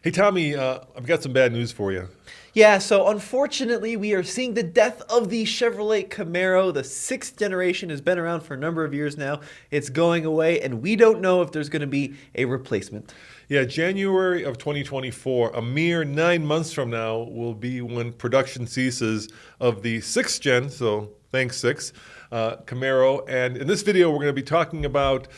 Hey, Tommy, I've got some bad news for you. Yeah, so unfortunately, we are seeing the death of the Chevrolet Camaro. The sixth generation has been around for a number of years now. It's going away, and we don't know if there's going to be a replacement. Yeah, January of 2024, a mere 9 months from now, will be when production ceases of the sixth gen, so thanks, Camaro. And in this video, we're going to be talking about,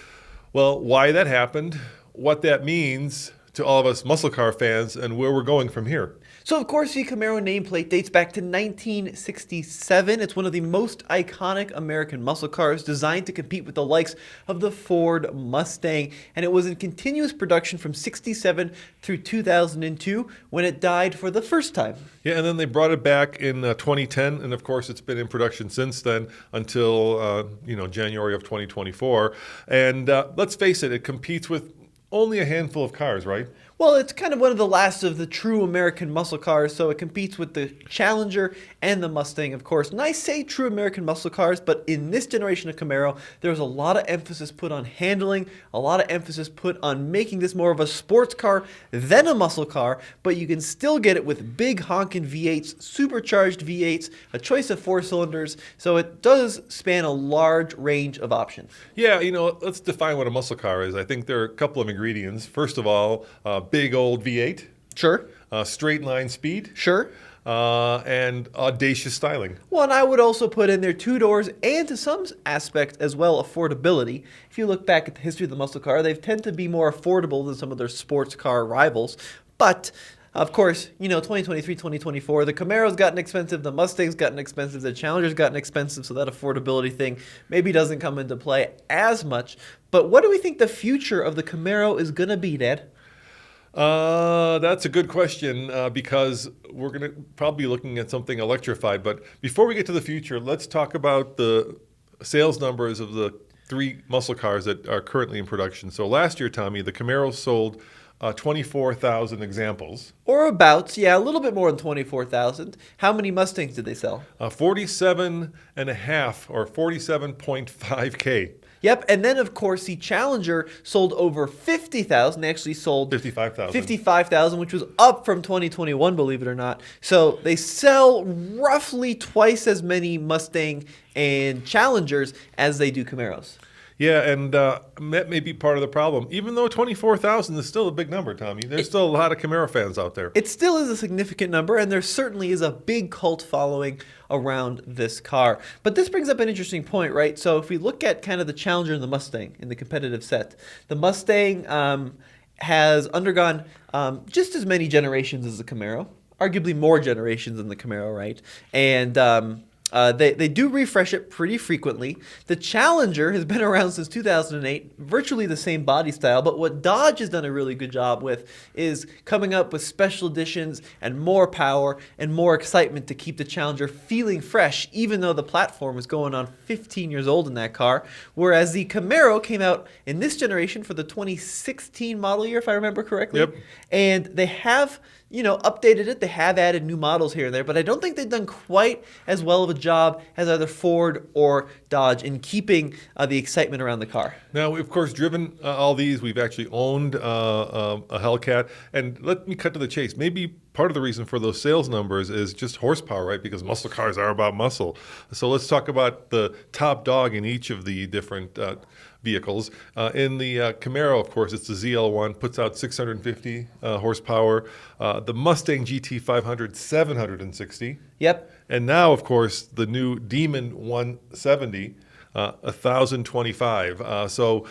well, why that happened, what that means to all of us muscle car fans, and where we're going from here. So, of course, the Camaro nameplate dates back to 1967. It's one of the most iconic American muscle cars, designed to compete with the likes of the Ford Mustang. And it was in continuous production from 67 through 2002 when it died for the first time. Yeah, and then they brought it back in 2010, and of course it's been in production since then until January of 2024. And let's face it, it competes with only a handful of cars, right? Well, it's kind of one of the last of the true American muscle cars, so it competes with the Challenger and the Mustang, of course. And I say true American muscle cars, but in this generation of Camaro, there's a lot of emphasis put on handling, a lot of emphasis put on making this more of a sports car than a muscle car, but you can still get it with big honking V8s, supercharged V8s, a choice of 4 cylinders, so it does span a large range of options. Yeah, let's define what a muscle car is. I think there are a couple of ingredients. First of all, big old V8. Sure. Straight line speed. Sure. And audacious styling. Well, and I would also put in there 2 doors and to some aspect as well affordability. If you look back at the history of the muscle car, they tend to be more affordable than some of their sports car rivals. But of course, 2023, 2024, the Camaro's gotten expensive, the Mustang's gotten expensive, the Challenger's gotten expensive, so that affordability thing maybe doesn't come into play as much. But what do we think the future of the Camaro is going to be, Dad? That's a good question because we're going to probably be looking at something electrified. But before we get to the future, let's talk about the sales numbers of the 3 muscle cars that are currently in production. So last year, Tommy, the Camaro sold 24,000 examples. Or about, yeah, a little bit more than 24,000. How many Mustangs did they sell? 47 and a half or 47.5K. Yep, and then of course the Challenger sold over 50,000. They actually sold 55,000. 55,000, which was up from 2021, believe it or not. So they sell roughly twice as many Mustang and Challengers as they do Camaros. Yeah, and that may be part of the problem. Even though 24,000 is still a big number, Tommy, there's still a lot of Camaro fans out there. It still is a significant number, and there certainly is a big cult following around this car. But this brings up an interesting point, right? So if we look at kind of the Challenger and the Mustang in the competitive set, the Mustang has undergone just as many generations as the Camaro, arguably more generations than the Camaro, right? And they do refresh it pretty frequently. The Challenger has been around since 2008, virtually the same body style, but what Dodge has done a really good job with is coming up with special editions and more power and more excitement to keep the Challenger feeling fresh, even though the platform is going on 15 years old in that car, whereas the Camaro came out in this generation for the 2016 model year, if I remember correctly. Yep. And they have updated it. They have added new models here and there, but I don't think they've done quite as well of a job as either Ford or Dodge in keeping the excitement around the car. Now, we've, of course, driven all these. We've actually owned a Hellcat. And let me cut to the chase. Maybe part of the reason for those sales numbers is just horsepower, right? Because muscle cars are about muscle. So let's talk about the top dog in each of the different vehicles. In the Camaro, of course, it's the ZL1, puts out 650 horsepower. The Mustang GT500, 760. Yep. And now, of course, the new Demon 170, 1,025. So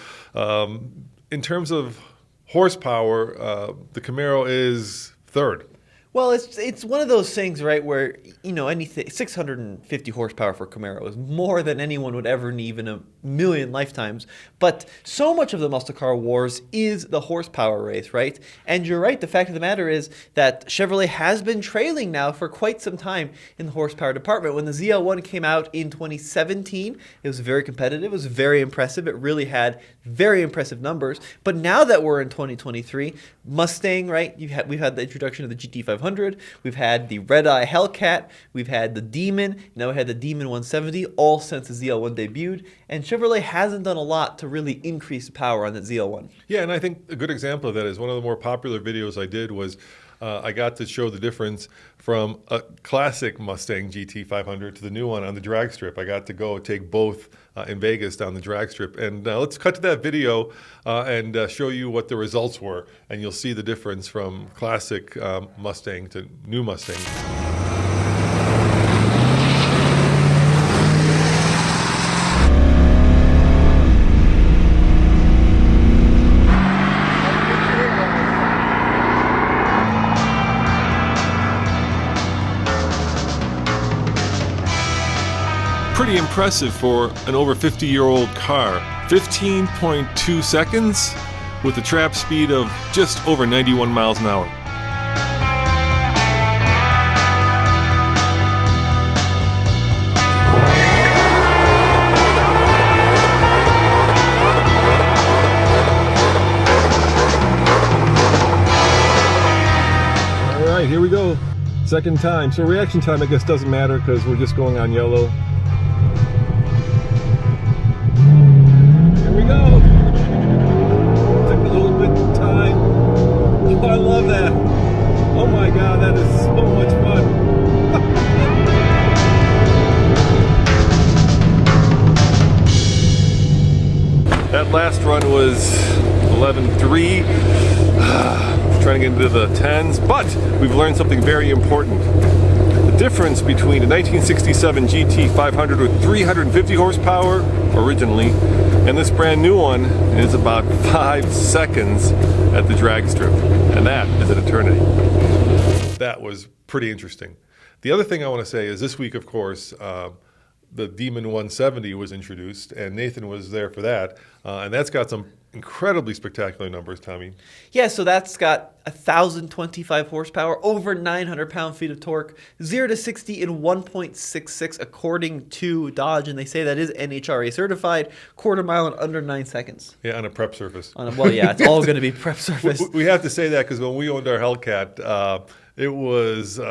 in terms of horsepower, the Camaro is third. Well, it's one of those things, right, where, anything 650 horsepower for Camaro is more than anyone would ever need in a million lifetimes. But so much of the muscle car wars is the horsepower race, right? And you're right, the fact of the matter is that Chevrolet has been trailing now for quite some time in the horsepower department. When the ZL1 came out in 2017, it was very competitive, it was very impressive, it really had very impressive numbers. But now that we're in 2023, Mustang, right, we've had the introduction of the GT500, GT500. We've had the Red Eye Hellcat. We've had the Demon. Now we had the Demon 170, all since the ZL1 debuted. And Chevrolet hasn't done a lot to really increase power on the ZL1. Yeah, and I think a good example of that is one of the more popular videos I did was I got to show the difference from a classic Mustang GT500 to the new one on the drag strip. I got to go take both in Vegas down the drag strip. And let's cut to that video and show you what the results were. And you'll see the difference from classic Mustang to new Mustang. Pretty impressive for an over 50-year-old car. 15.2 seconds with a trap speed of just over 91 miles an hour. All right, here we go. Second time. So reaction time, I guess, doesn't matter because we're just going on yellow. Here we go. Took a little bit of time. Oh, I love that. Oh my God, that is so much fun. That last run was 11.3. Trying to get into the 10s, but we've learned something very important. The difference between a 1967 GT500 with 350 horsepower originally and this brand new one is about 5 seconds at the drag strip, and that is an eternity. That was pretty interesting. The other thing I want to say is this week, of course, the Demon 170 was introduced, and Nathan was there for that, and that's got some incredibly spectacular numbers, Tommy. Yeah, so that's got 1,025 horsepower, over 900 pound-feet of torque, 0 to 60 in 1.66 according to Dodge, and they say that is NHRA certified, quarter mile in under 9 seconds. Yeah, on a prep surface. Well, yeah, it's all going to be prep surface. We have to say that because when we owned our Hellcat, it was a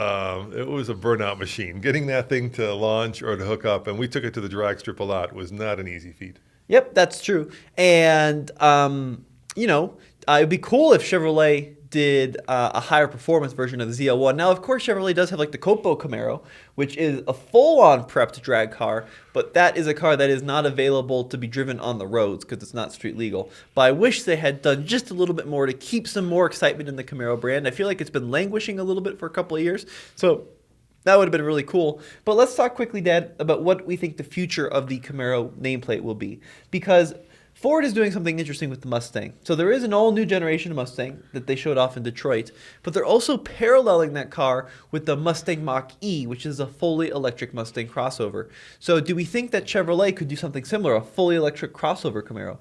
burnout machine. Getting that thing to launch or to hook up, and we took it to the drag strip a lot, was not an easy feat. Yep, that's true. And, it'd be cool if Chevrolet did a higher performance version of the ZL1. Now, of course, Chevrolet does have like the Copo Camaro, which is a full-on prepped drag car, but that is a car that is not available to be driven on the roads because it's not street legal. But I wish they had done just a little bit more to keep some more excitement in the Camaro brand. I feel like it's been languishing a little bit for a couple of years. So that would have been really cool. But let's talk quickly, Dad, about what we think the future of the Camaro nameplate will be. Because Ford is doing something interesting with the Mustang. So there is an all-new generation of Mustang that they showed off in Detroit, but they're also paralleling that car with the Mustang Mach-E, which is a fully electric Mustang crossover. So do we think that Chevrolet could do something similar, a fully electric crossover Camaro?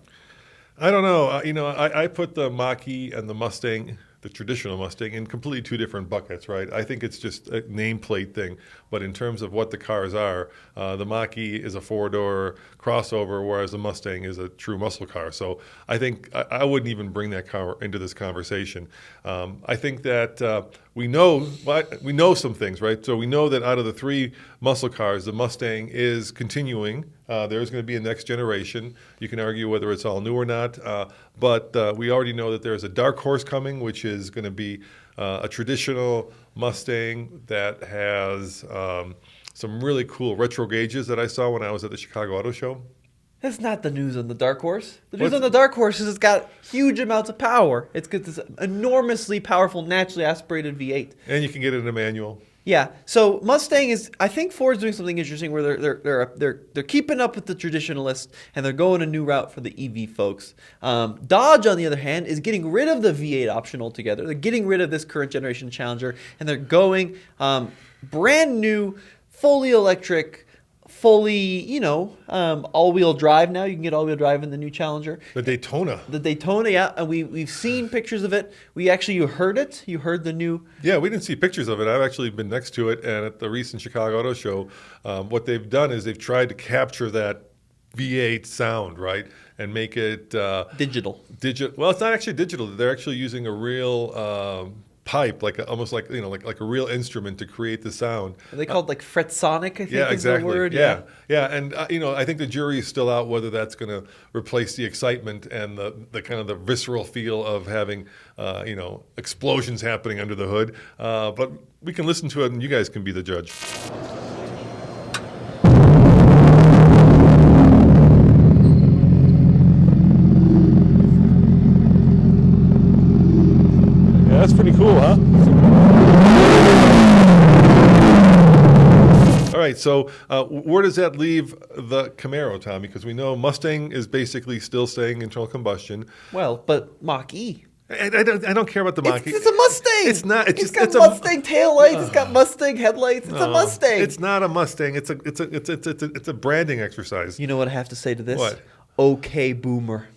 I don't know. I put the Mach-E and the Mustang, the traditional Mustang, in completely two different buckets, right? I think it's just a nameplate thing. But in terms of what the cars are, the Mach-E is a four-door crossover, whereas the Mustang is a true muscle car. So I think I wouldn't even bring that car into this conversation. I think that we know some things, right? So we know that out of the three muscle cars, the Mustang is continuing. There's going to be a next generation. You can argue whether it's all new or not, but we already know that there's a dark horse coming, which is going to be a traditional Mustang that has some really cool retro gauges that I saw when I was at the Chicago Auto Show. That's not the news on the Dark Horse. The news on the Dark Horse is it's got huge amounts of power. It's got this enormously powerful, naturally aspirated V8. And you can get it in a manual. Yeah. So Mustang is, I think Ford's doing something interesting where they're keeping up with the traditionalists and they're going a new route for the EV folks. Dodge, on the other hand, is getting rid of the V8 option altogether. They're getting rid of this current generation Challenger and they're going brand new, fully electric, fully, all-wheel drive now. You can get all-wheel drive in the new Challenger. The Daytona. The Daytona, yeah. And we've seen pictures of it. You heard it. You heard the new... Yeah, we didn't see pictures of it. I've actually been next to it. And at the recent Chicago Auto Show, what they've done is they've tried to capture that V8 sound, right? And make it... digital. Well, it's not actually digital. They're actually using a real pipe, almost like like a real instrument to create the sound. Are they called like fretsonic? I think Yeah, is exactly. the word. Yeah, and I think the jury is still out whether that's going to replace the excitement and the kind of the visceral feel of having explosions happening under the hood. But we can listen to it, and you guys can be the judge. Yeah, that's pretty cool, huh? All right, so where does that leave the Camaro, Tommy? Because we know Mustang is basically still staying internal combustion. Well, but Mach-E. I don't care about the Mach-E. It's a Mustang. It's not. It's got Mustang taillights. It's got Mustang headlights. It's a Mustang. It's not a Mustang. It's a branding exercise. You know what I have to say to this? What? Okay, boomer.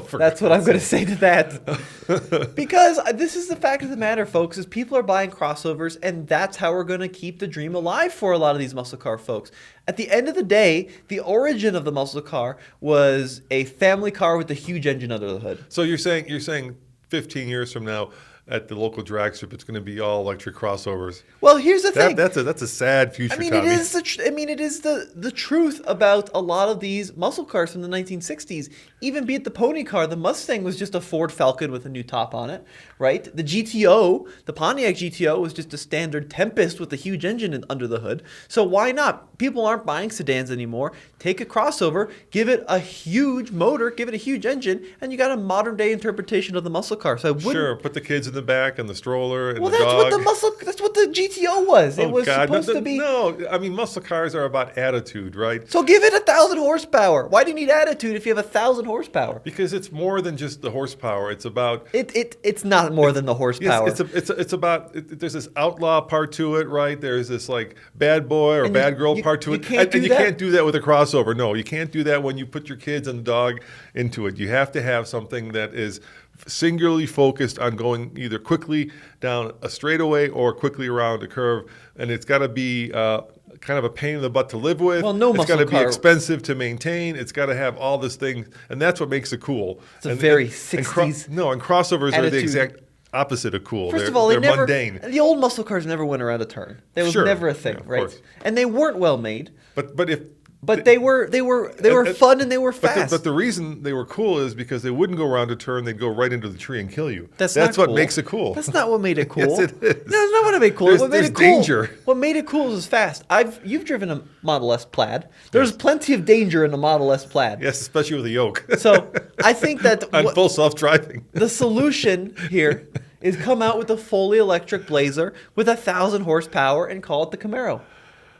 For That's what I'm God's going to say to that. Because this is the fact of the matter, folks, is people are buying crossovers, and that's how we're going to keep the dream alive for a lot of these muscle car folks. At the end of the day, the origin of the muscle car was a family car with a huge engine under the hood. So you're saying 15 years from now, at the local drag strip, it's going to be all electric crossovers. Well, here's the thing. That's a sad future. I mean, Tommy. it is the truth about a lot of these muscle cars from the 1960s. Even be it the pony car, the Mustang was just a Ford Falcon with a new top on it, right? The GTO, the Pontiac GTO, was just a standard Tempest with a huge engine under the hood. So why not? People aren't buying sedans anymore. Take a crossover, give it a huge motor, give it a huge engine, and you got a modern day interpretation of the muscle car. So I wouldn't. Sure, put the kids in the back and the stroller and Well, the that's dog. that's what the GTO was. It was God. supposed to be. No, I mean, muscle cars are about attitude, right? So give it 1,000 horsepower. Why do you need attitude if you have 1,000 horsepower? Because it's more than just the horsepower. It's about It's not more than the horsepower. Yes, it's about there's this outlaw part to it, right? There's this like bad boy or bad girl part to it, and you can't do that with a crossover. No, you can't do that when you put your kids and the dog into it. You have to have something that is singularly focused on going either quickly down a straightaway or quickly around a curve, and it's got to be kind of a pain in the butt to live with. Well, no it's muscle got to be car- expensive to maintain. It's got to have all this thing, and that's what makes it cool. It's a very 60s and crossovers are the attitude. exact opposite of cool. First of all, they're never, mundane. the old muscle cars never went around a turn. That was Sure. never a thing, Yeah, of right? course. And they weren't well made. But They were fun and they were fast. But the reason they were cool is because they wouldn't go around a turn; they'd go right into the tree and kill you. That's what not cool. makes it cool. That's not what made it cool. Yes, it is. No, that's not what made it cool. What made There's it cool? danger. What made it cool is fast. You've driven a Model S Plaid. There's plenty of danger in a Model S Plaid. Yes, especially with a yoke. So I think that on full self-driving. the solution here is come out with a fully electric Blazer with 1,000 horsepower and call it the Camaro.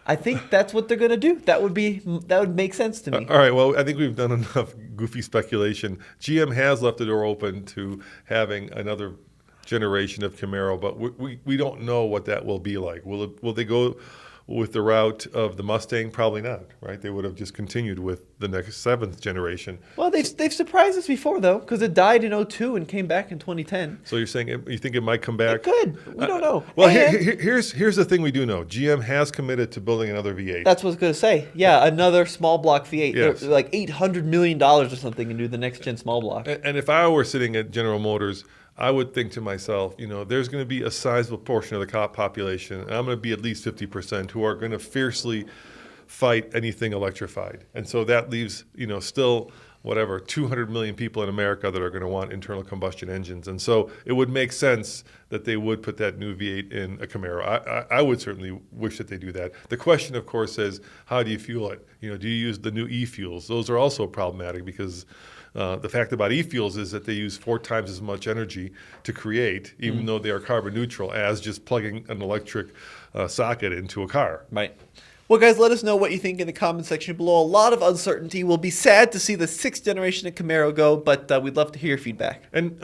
I think that's what they're going to do. That would make sense to me. All right. Well, I think we've done enough goofy speculation. GM has left the door open to having another generation of Camaro, but we don't know what that will be like. Will they go with the route of the Mustang? Probably not, right? They would have just continued with the next 7th generation. Well, they've surprised us before, though, because it died in 2002 and came back in 2010. So you're saying you think it might come back? It could. We don't know. Well, And here's the thing we do know. GM has committed to building another V8. that's what I was going to say. Yeah, another small block V8. Yes. They're like $800 million or something into the next gen small block. And if I were sitting at General Motors, I would think to myself, there's going to be a sizable portion of the cop population, and I'm going to be at least 50%, who are going to fiercely fight anything electrified. And so that leaves, still 200 million people in America that are going to want internal combustion engines. And so it would make sense that they would put that new V8 in a Camaro. I would certainly wish that they do that. The question, of course, is how do you fuel it? Do you use the new e-fuels? Those are also problematic because the fact about e-fuels is that they use 4 times as much energy to create, even though they are carbon neutral, as just plugging an electric socket into a car. Right. Well, guys, let us know what you think in the comment section below. A lot of uncertainty. We'll be sad to see the 6th generation of Camaro go, but we'd love to hear your feedback. And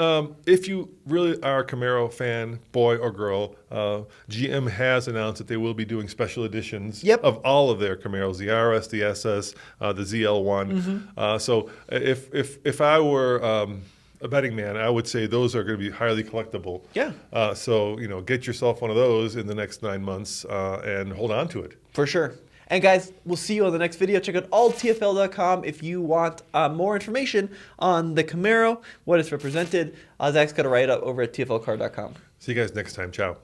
if you really are a Camaro fan, boy or girl, GM has announced that they will be doing special editions of all of their Camaros, the RS, the SS, the ZL1. So if I were a betting man, I would say those are going to be highly collectible. Yeah. So get yourself one of those in the next 9 months and hold on to it. For sure. And guys, we'll see you on the next video. Check out alltfl.com if you want more information on the Camaro, what it's represented. Zach's got a write-up over at tflcar.com. See you guys next time. Ciao.